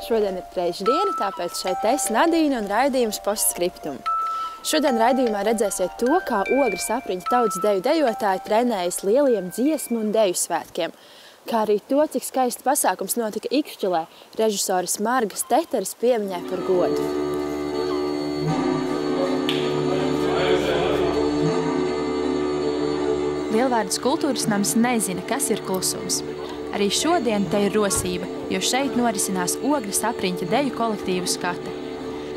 Šodien ir trešdiena, tāpēc šeit es, Nadīna, un raidījums Postskriptum. Šodien raidījumā redzēsiet to, kā Ogres apriņķa tautas deju dejotāji trenējas lieliem dziesmu un deju svētkiem, kā arī to, cik skaists pasākums notika Ikšķilē režisoras Margas Teteres piemiņai par godu. Lielvārdas kultūras nams nezina, kas ir klusums. Arī šodien te ir rosība, jo šeit norisinās Ogres apriņķa deju kolektīvu skate.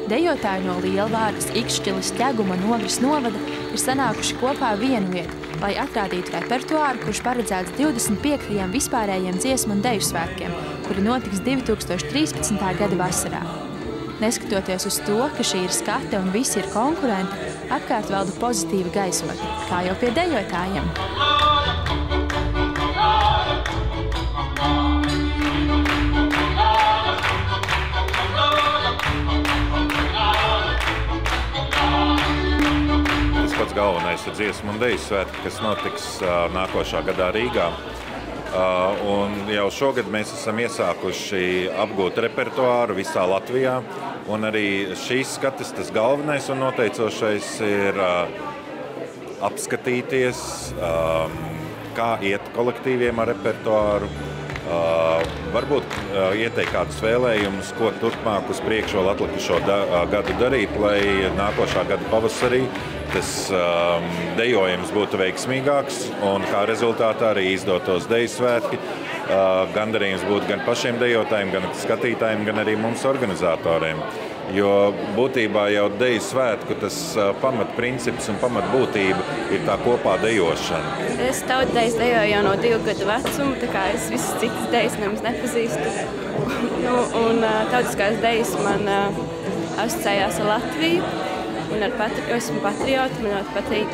Dejotāji no Lielvārdas, Ikšķiles, Ķeguma un Ogres novada ir sanākuši kopā vienu vietu, lai atrādītu repertuāru, kurš paredzēts 25. vispārējiem dziesmu un deju svētkiem, kuri notiks 2013. gada vasarā. Neskatoties uz to, ka šī ir skate un visi ir konkurenti, apkārt valda pozitīva gaisotne, kā jau pie dejotājiem. Pats galvenais ir dziesmu un deju svētki, kas notiks nākošā gadā Rīgā. Un jau šogad mēs esam iesākuši apgūt repertuāru visā Latvijā. Un arī šīs skates tas galvenais un noteicošais ir apskatīties, kā iet kolektīviem ar repertuāru. Varbūt ieteikt kādus vēlējumus, ko turpmāk uz priekšu vēl atlikušo gadu darīt, lai nākošā gada pavasarī tas dejojums būtu veiksmīgāks un kā rezultātā arī izdotos deju svētki. Gandarījums būtu gan pašiem dejotājiem, gan skatītājiem, gan arī mums organizatoriem. Jo būtībā jau deju svētku tas pamatprincips un pamatbūtība ir tā kopā dejošana. Es tautdejas dejoju jau no 2 gadu vecuma, tā kā es visas citas dejas nemaz nepazīstu. Un tautiskās dejas man asociējās ar Latviju un esmu patrioti, man ļoti patīk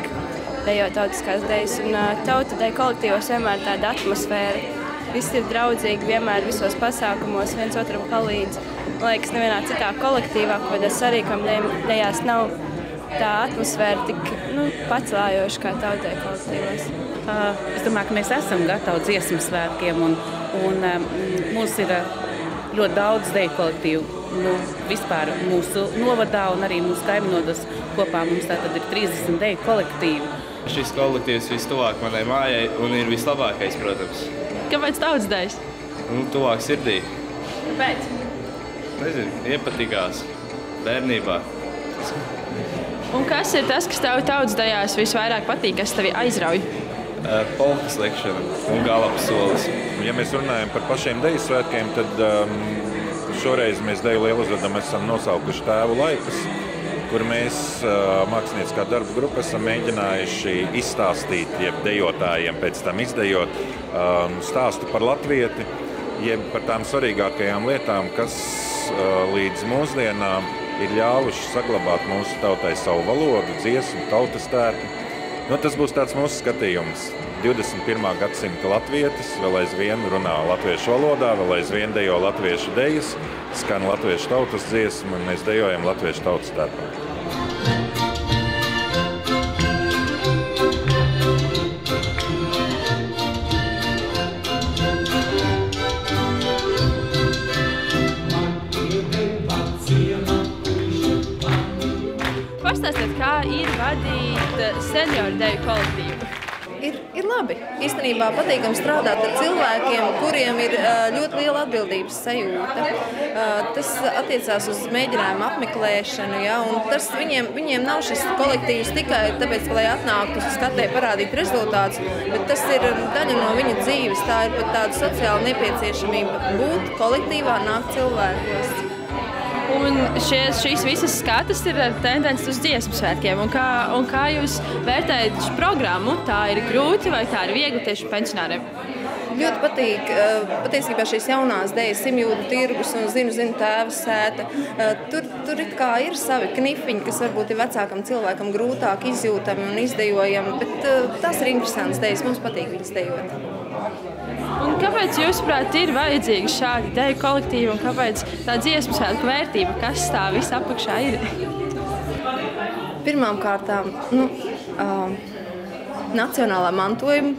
dejot tautiskās dejas. Un tauta deju kolektīvos vienmēr tāda atmosfēra. Visi ir draudzīgi, vienmēr visos pasākumos viens otram palīdz. Man liekas, nevienā citā kolektīvā, ko tas sarīkam dejās nav tā atmosfēra tik pacelājoša kā tautai kolektīvos. Es domāju, ka mēs esam gatavi dziesmu svētkiem un mums ir ļoti daudz deju kolektīvu. Vispār mūsu novadā un arī mūsu kaimiņos kopā mums tātad ir 30 deju kolektīvi. Šis kolektīvs vistuvāk manai mājai un ir vislabākais, protams. Kāpēc tautas dejas? Tuvāk sirdī. Kāpēc? Nezinu, iepatikās bērnībā. Un kas ir tas, kas tev tautas dejās visvairāk patīk, kas tevi aizrauj? Polkas lekšana un galapas solis. Ja mēs runājam par pašiem deju svētkiem, tad šoreiz mēs deju lieluzvedam esam nosaukuši Tēvu laikus, kur mēs mākslinieckā darba grupa esam mēģinājuši izstāstīt, jeb dejotājiem pēc tam izdejot stāstu par latvieti, jeb par tām svarīgākajām lietām, kas līdz mūsdienām ir ļāvuši saglabāt mūsu tautai savu valodu, dziesmu, tautas tērpu. Tas būs tāds mūsu skatījums. 21. gadsimta latvietis vēl aizvien runā latviešu valodā, vēl aizvien dejo latviešu dejas, skan latviešu tautas dziesmu, un mēs dejojam latviešu tautas tērpā. Pastāstiet, kā ir vadīt senioru deju kolektīvu? Ir labi. Īstenībā patīkami strādāt ar cilvēkiem, kuriem ir ļoti liela atbildības sajūta. Tas attiecās uz mēģinājumu apmeklēšanu, ja, un tas viņiem nav šis kolektīvs tikai tāpēc, lai atnāktu uz skatē parādīt rezultātus, bet tas ir daļa no viņa dzīves. Tā ir pat tāda sociāla nepieciešamība būt kolektīvā, nākt cilvēkos. Un šīs visas skates ir tendences uz dziesmu svētkiem. Un kā jūs vērtējat šo programmu? Tā ir grūti vai tā ir viegli tieši pensionāriem? Ļoti patīk patiesībā šīs jaunās dejas, Simjūdu tirgus un zinu tēva sēta. Tur it kā ir savi knifiņi, kas varbūt ir vecākam cilvēkam grūtāk izjūtami un izdejojami, bet tās ir interesantas dejas, mums patīk viņas dejot. Un kāpēc, jūsuprāt, ir vajadzīgi šādi deju kolektīvi un kāpēc tā dziesmu svētku vērtība, kas tā visa apakšā ir? Pirmām kārtām, nacionālā mantojuma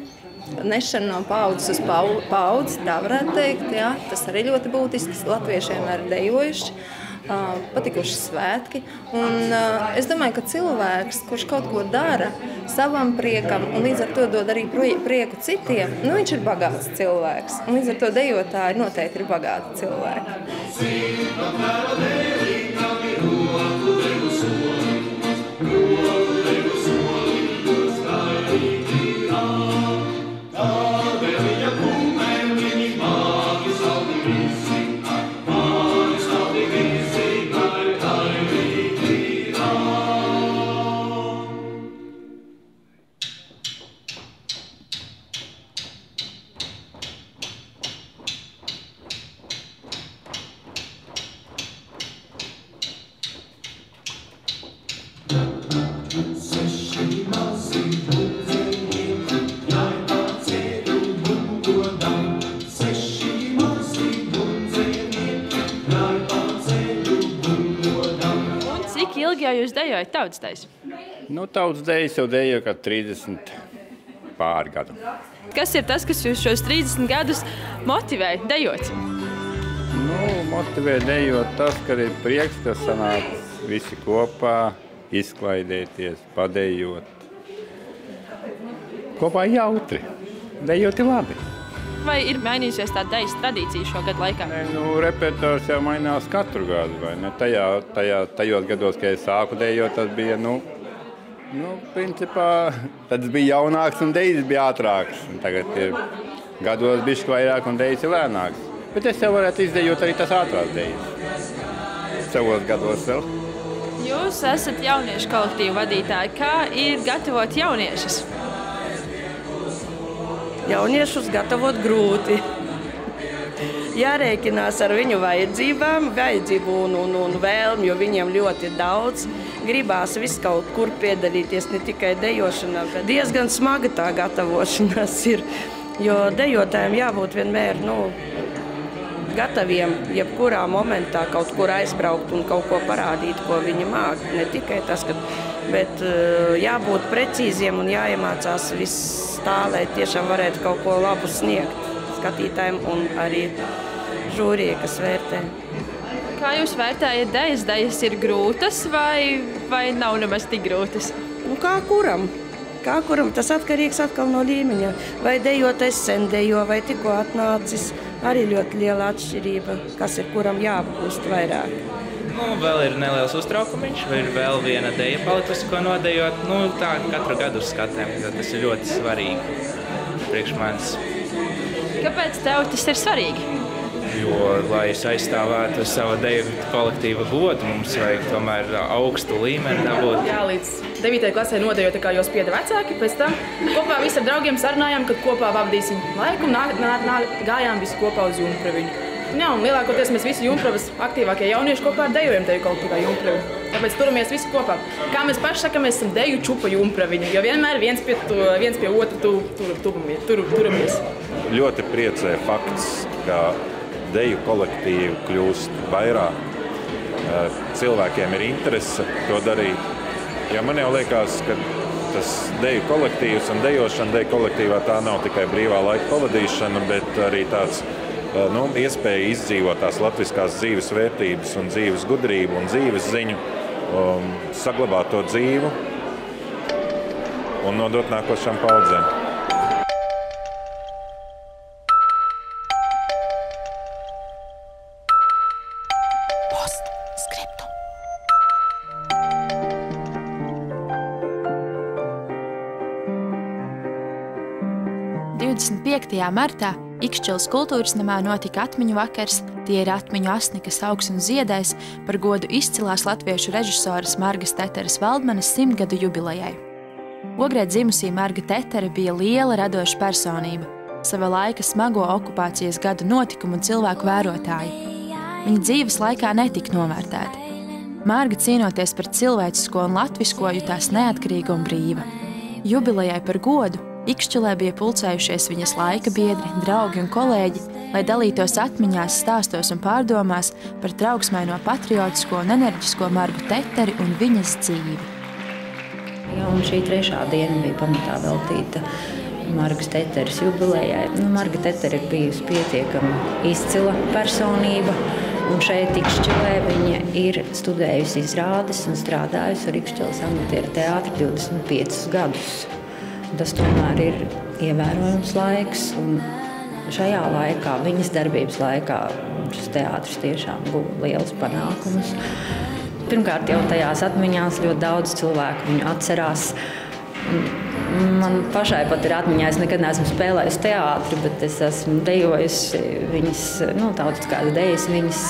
nešana no paudzes uz paudzi, tā varētu teikt. Jā. Tas arī ļoti būtisks. Latvieši vienmēr ir dejojuši, patikuši svētki. Un es domāju, ka cilvēks, kurš kaut ko dara savam priekam un līdz ar to dod arī prieku citiem, viņš ir bagāts cilvēks. Un līdz ar to dejotāji noteikti ir bagāti cilvēki. Jau jūs dejojat tautas dejas? Tautas dejas jau dejoju kā 30 pāri gadu. Kas ir tas, kas jūs šos 30 gadus motivē dejot? Motivē dejot tas, ka ir prieks, ka sanāk visi kopā, izklaidēties, padejot. Kopā jautri. Dejot ir labi. Vai ir mainījusies tā dejas tradīcija šo gadu laikā? Repertuārs jau mainās katru gadu, vai ne? Tajos gados, kad es sāku dejot, tas bija, principā, tad bija jaunāks un dejas bija ātrāks. Tagad ir gados bišķi vairāk un dejas ir lēnāks. Bet es jau varētu izdejot arī tas ātrās dejas. Savos gados vēl. Jūs esat jauniešu kolektīvu vadītāji. Kā ir gatavot jauniešus? Jauniešus gatavot grūti. Jārēķinās ar viņu vajadzību un vēlmi, jo viņiem ļoti daudz. Gribās visu kaut kur piedalīties, ne tikai dejošanā, bet diezgan smaga tā gatavošanās ir. Jo dejotājiem jābūt vienmēr gataviem jebkurā momentā kaut kur aizbraukt un kaut ko parādīt, ko viņi māk. Ne tikai tas, bet jābūt precīziem un jāiemācās viss tā, lai tiešām varētu kaut ko labu sniegt skatītājiem un arī žūrijai, kas vērtē. Kā jūs vērtējat dejas? Dejas ir grūtas vai nav nemaz tik grūtas? Kā kuram? Tas atkarīgs atkal no līmeņa. Vai dejotais sen dejo, vai tikko atnācis. Arī ļoti liela atšķirība, kas ir kuram jāapgūst vairāk. Vēl ir neliels uztraukumiņš, vai ir vēl viena deja palikusi, ko nodejot. Tā katru gadu uz skatēm, jo tas ir ļoti svarīgi priekš manis. Kāpēc tev tas ir svarīgi? Jo, lai es aizstāvētu savu deju kolektīva godu, mums vajag tomēr augstu līmeni dabūt. Jā, līdz 9. klasē nodejot, kā jau spieda vecāki, pēc tam kopā visi ar draugiem sarunājām, kad kopā pavadīsim laiku un gājām visi kopā uz Jumpraviņu. Jā, un lielākoties mēs visi Jumpravas aktīvākie jaunieši kopā dejojam deju kolektīvā Jumpraviņu. Tāpēc turamies visi kopā. Kā mēs paši sakam, mēs esam deju čupa Jumpraviņu, jo vienmēr viens pie otru turamies. Ļoti priecē fakts, ka deju kolektīvu kļūst vairāk. Cilvēkiem ir interese to darīt. Jo man jau liekas, ka tas deju kolektīvs un dejošana deju kolektīvā tā nav tikai brīvā laika pavadīšana, bet arī tāds iespēja izdzīvot tās latviskās dzīves vērtības un dzīves gudrību un dzīves ziņu, saglabāt to dzīvu un nodot nākošām paudzēm. Martā Ikšķilas kultūras namā notika atmiņu vakars. Tie ir atmiņu asni, kas augs un ziedēs par godu izcilās latviešu režisoras Margas Teteres Valdmanes 100-gadu jubilejai. Ogrē dzimusī Marga Tetere bija liela radoša personība, sava laika smago okupācijas gadu notikumu un cilvēku vērotāja. Viņa dzīves laikā netika novērtēta. Marga cīnoties par cilvēcisko un latvisko jutās neatkarīga un brīva. Jubilejai par godu Ikšķilē bija pulcējušies viņas laika biedri, draugi un kolēģi, lai dalītos atmiņās, stāstos un pārdomās par trauksmaino patriotisko un enerģisko Margu Teteri un viņas dzīvi. Ja, un šī 3. diena bija pamatā veltīta Margas Teteres jubilejai. Marga Tetere ir bijusi pietiekami izcila personība, un šeit Ikšķelē viņa ir studējusi izrādes un strādājusi ar Ikšķeles amatieru teātri 25 gadus. Tas tomēr ir ievērojams laiks, un šajā laikā, viņas darbības laikā, šis teātris tiešām guva lielus panākumus. Pirmkārt, jau tajās atmiņās ļoti daudz cilvēku viņu atcerās. Man pašai pat ir atmiņā, es nekad neesmu spēlējusi teātri, bet es esmu dejojusi viņas, tautiskās dejas, viņas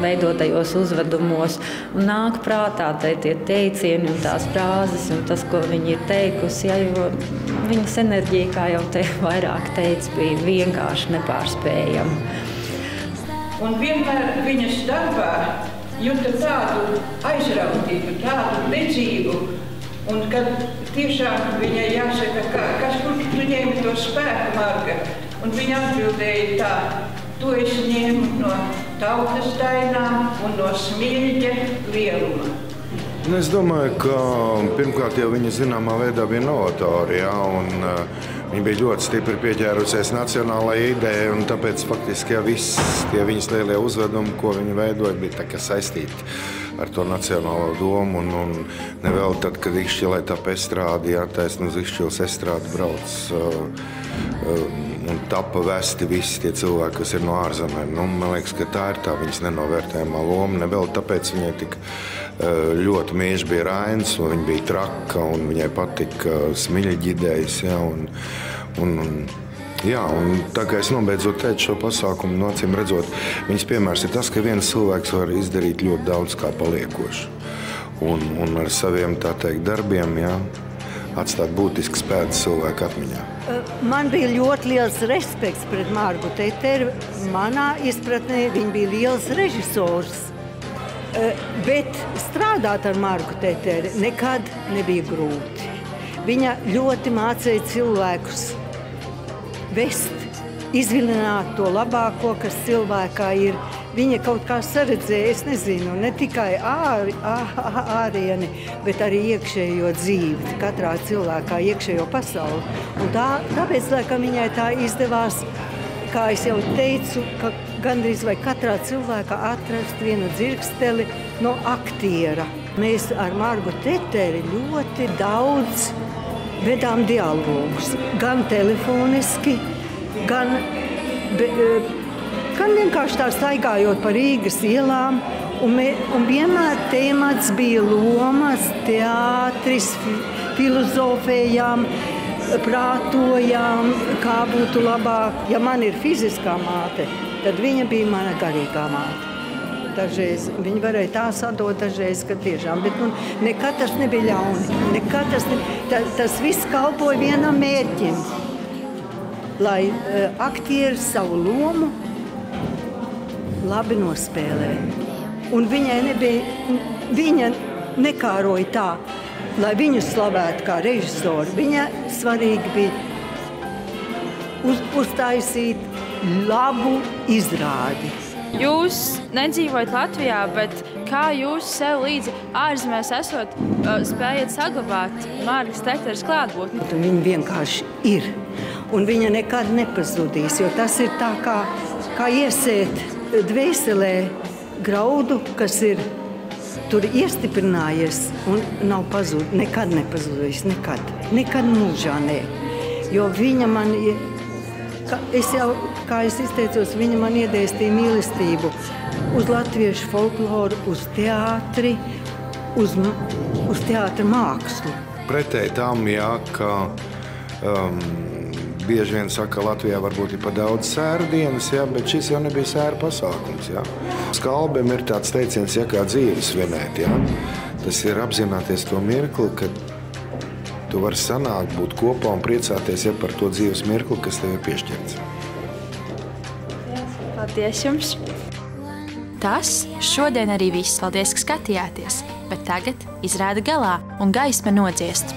veidotajos uzvedumos. Un nāk prātā tie teicieni un tās frāzes un tas, ko viņa ir teikusi, jo viņas enerģija, kā jau te vairāk teica, bija vienkārši nepārspējama. Un vienmēr viņas darbā jūta tādu aizrautību, tādu dedzību, un kad tiešām viņai jāsaka, kas kur tu ņēmi to spēku, Marga, un viņa atbildēja tā, to es ņēmu no tautas dainām un no smilģa lieluma. Es domāju, ka pirmkārt jau viņa zināmā veidā bija novatori, un viņa bija ļoti stipri pieķērusies nacionālajai idejai, un tāpēc faktiski viss tie viņas lielie uzvedumi, ko viņa veidoja, bija tā kā saistīti ar to nacionālo domu, un nevēl tad, kad Ikšķelē tā estrādi, taisn uz Ikšķeles estrādi brauc un tapa vesti visi tie cilvēki, kas ir no ārzemēm. Man liekas, ka tā ir tā viņas nenovērtējumā loma, nevēl tāpēc viņai tik ļoti mieži bija Rainis, un viņa bija traka, un viņai patika smiļģi idejas, un tā kā es nobeidzot teicu šo pasākumu, acīm redzot, viņas piemērs ir tas, ka viens cilvēks var izdarīt ļoti daudz kā paliekoši. Un ar saviem, tā teikt, darbiem, atstāt būtisks pēdas cilvēku atmiņā. Man bija ļoti liels respekts pret Margu Teteri. Manā izpratnē viņa bija liels režisors. Bet strādāt ar Margu Teteri nekad nebija grūti. Viņa ļoti mācīja cilvēkus vest, izvilināt to labāko, kas cilvēkā ir. Viņa kaut kā saredzēja, es nezinu, ne tikai ārieni, bet arī iekšējo dzīvi, katrā cilvēkā iekšējo pasauli. Un tāpēc, laikam, viņai tā izdevās, kā es jau teicu, ka gandrīz vai katrā cilvēkā atrast vienu dzirksteli no aktiera. Mēs ar Margu Teteri ļoti daudz vedām dialogus, gan telefoniski, gan vienkārši tā staigājot pa Rīgas ielām, un vienmēr temats bija lomas, teātris, filozofējām, prātojām, kā būtu labāk. Ja man ir fiziskā māte, tad viņa bija mana garīgā māte. Dažreiz viņa varēja tā sadot, dažreiz, ka tiešām, bet nekad tas nebija ļauni. Tas viss kalpoja vienam mērķim, lai aktieris savu lomu labi nospēlē. Un viņa nekāroja tā, lai viņu slavētu kā režisoru. Viņa svarīgi bija uztaisīt labu izrādi. Jūs nedzīvojat Latvijā, bet kā jūs sev līdzi ārzemēs esot spējat saglabāt Margas Teteres klātbūtni? Viņa vienkārši ir, un viņa nekad nepazudīs, jo tas ir tā kā iesēt dvēselē graudu, kas ir tur iestiprinājies un nav nekad nepazudījis, nekad mūžā nē. Jo viņa man, kā es izteicos, viņa man iedēstīja mīlestību uz latviešu folkloru, uz teātri, uz teātra mākslu. Pretēji tam, ka bieži vien saka, Latvijā varbūt ir pa daudz sēru dienas, bet šis jau nebija sēru pasākums. Skalbiem ir tāds teiciens, kā dzīvi svinēt. Tas ir apzināties to mirkli, kad tu vari sanākt, būt kopā un priecāties par to dzīves mirkli, kas tev ir piešķirts. Paldies jums! Tas šodien arī viss. Paldies, ka skatījāties! Bet tagad izrāda galā un gaisma nodziest.